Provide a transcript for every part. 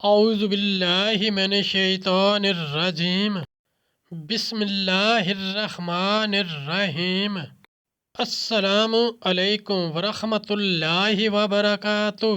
اعوذ باللہ من الشیطان الرجیم بسم اللہ الرحمن الرحیم۔ السلام علیکم ورحمۃ اللہ وبرکاتہ۔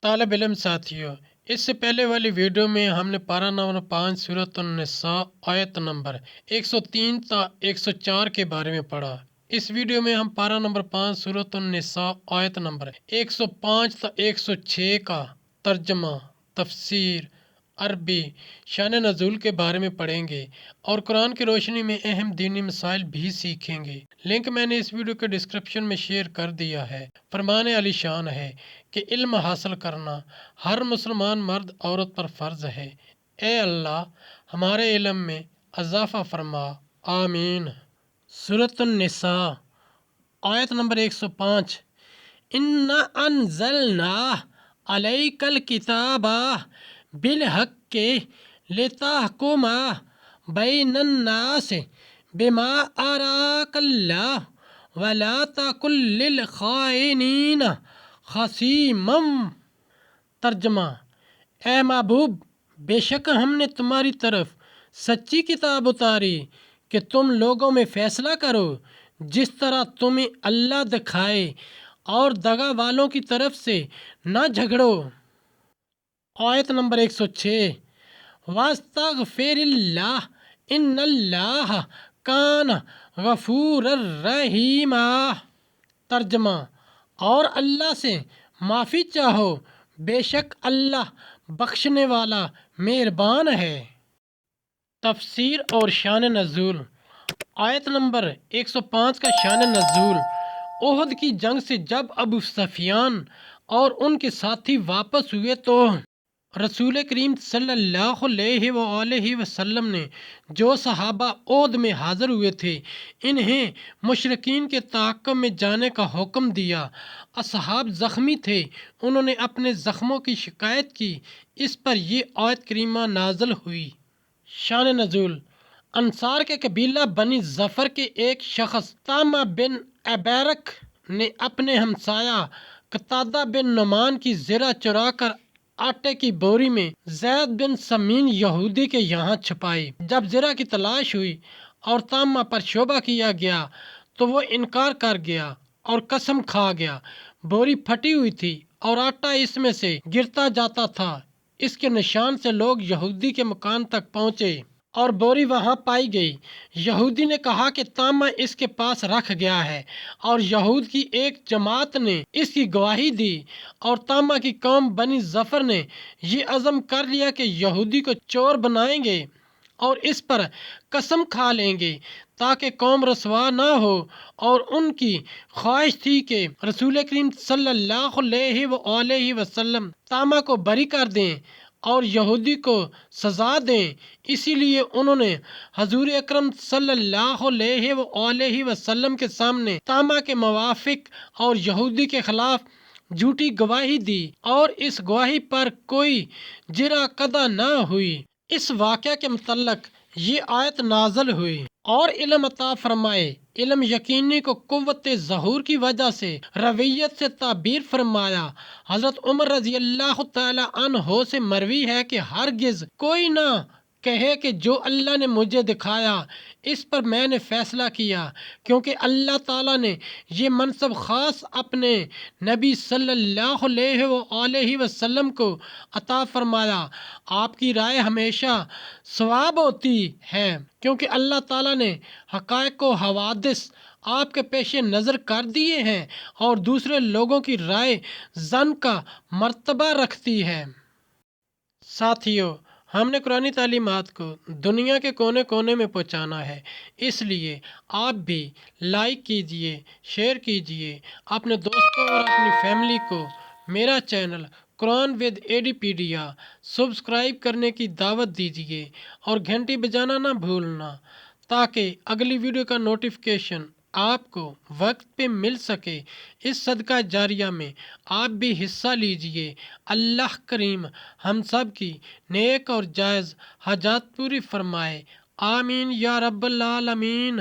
طالب علم ساتھیوں، اس سے پہلے والی ویڈیو میں ہم نے پارہ نمبر 5 سورۃ النساء آیت نمبر 103 تا 104 کے بارے میں پڑھا۔ اس ویڈیو میں ہم پارہ نمبر 5 سورۃ النساء آیت نمبر 105 تا 106 کا ترجمہ، تفسیر، عربی، شان نزول کے بارے میں پڑھیں گے اور قرآن کی روشنی میں اہم دینی مسائل بھی سیکھیں گے۔ لنک میں نے اس ویڈیو کے ڈسکرپشن میں شیئر کر دیا ہے۔ فرمان علی شان ہے کہ علم حاصل کرنا ہر مسلمان مرد عورت پر فرض ہے۔ اے اللہ ہمارے علم میں اضافہ فرما، آمین۔ سورۃ النساء آیت نمبر 105۔ اِنَّا أَنزَلْنَا عَلَيْكَ الْكِتَابَ بِالْحَقِّ لِتَحْكُمَ بَيْنَ النَّاسِ بِمَا أَرَاكَ اللَّهُ وَلَا تَكُن لِّلْخَائِنِينَ خَصِيمًا۔ ترجمہ، اے محبوب، بے شک ہم نے تمہاری طرف سچی کتاب اتاری کہ تم لوگوں میں فیصلہ کرو جس طرح تمہیں اللہ دکھائے، اور دغا والوں کی طرف سے نہ جھگڑو۔ آیت نمبر 106۔ وَاسْتَغْفِرِ اللَّهَ إِنَّ اللَّهَ كَانَ غَفُورًا رَحِيمًا۔ ترجمہ، اور اللہ سے معافی چاہو، بے شک اللہ بخشنے والا مہربان ہے۔ تفسیر اور شان نزول۔ آیت نمبر 105 کا شان نزول۔ احد کی جنگ سے جب ابو سفیان اور ان کے ساتھی واپس ہوئے تو رسول کریم صلی اللہ علیہ وآلہ وسلم نے جو صحابہ احد میں حاضر ہوئے تھے انہیں مشرکین کے تعاقب میں جانے کا حکم دیا۔ اصحاب زخمی تھے، انہوں نے اپنے زخموں کی شکایت کی، اس پر یہ آیت کریمہ نازل ہوئی۔ شان نزول۔ انصار کے قبیلہ بنی ظفر کے ایک شخص طامہ بن عبیرق نے اپنے ہمسایہ قتادہ بن نعمان کی زرہ چرا کر آٹے کی بوری میں زید بن سمین یہودی کے یہاں چھپائی۔ جب زرہ کی تلاش ہوئی اور طامہ پر شبہ کیا گیا تو وہ انکار کر گیا اور قسم کھا گیا۔ بوری پھٹی ہوئی تھی اور آٹا اس میں سے گرتا جاتا تھا۔ اس کے نشان سے لوگ یہودی کے مکان تک پہنچے اور بوری وہاں پائی گئی۔ یہودی نے کہا کہ طامہ اس کے پاس رکھ گیا ہے، اور یہود کی ایک جماعت نے اس کی گواہی دی، اور طامہ کی قوم بنی ظفر نے یہ عزم کر لیا کہ یہودی کو چور بنائیں گے اور اس پر قسم کھا لیں گے تاکہ قوم رسوا نہ ہو، اور ان کی خواہش تھی کہ رسول کریم صلی اللہ علیہ وآلہ وسلم طامہ کو بری کر دیں اور یہودی کو سزا دیں۔ اسی لیے انہوں نے حضور اکرم صلی اللہ علیہ وآلہ وسلم کے سامنے طامہ کے موافق اور یہودی کے خلاف جھوٹی گواہی دی، اور اس گواہی پر کوئی جرح قطع نہ ہوئی۔ اس واقعہ کے متعلق یہ آیت نازل ہوئی۔ اور علم عطا فرمائے۔ علم یقینی کو قوت ظہور کی وجہ سے رویت سے تعبیر فرمایا۔ حضرت عمر رضی اللہ تعالی عنہ سے مروی ہے کہ ہرگز کوئی نہ کہے کہ جو اللہ نے مجھے دکھایا اس پر میں نے فیصلہ کیا، کیونکہ اللہ تعالیٰ نے یہ منصب خاص اپنے نبی صلی اللہ علیہ وآلہ وسلم کو عطا فرمایا۔ آپ کی رائے ہمیشہ صواب ہوتی ہے، کیونکہ اللہ تعالیٰ نے حقائق و حوادث آپ کے پیش نظر کر دیے ہیں، اور دوسرے لوگوں کی رائے ظن کا مرتبہ رکھتی ہے۔ ساتھیو، ہم نے قرآنی تعلیمات کو دنیا کے کونے کونے میں پہنچانا ہے، اس لیے آپ بھی لائک کیجئے، شیئر کیجئے، اپنے دوستوں اور اپنی فیملی کو میرا چینل قرآن ود ایڈیپیڈیا سبسکرائب کرنے کی دعوت دیجئے، اور گھنٹی بجانا نہ بھولنا تاکہ اگلی ویڈیو کا نوٹیفیکیشن آپ کو وقت پہ مل سکے۔ اس صدقہ جاریہ میں آپ بھی حصہ لیجئے۔ اللہ کریم ہم سب کی نیک اور جائز حاجات پوری فرمائے، آمین یا رب العالمین۔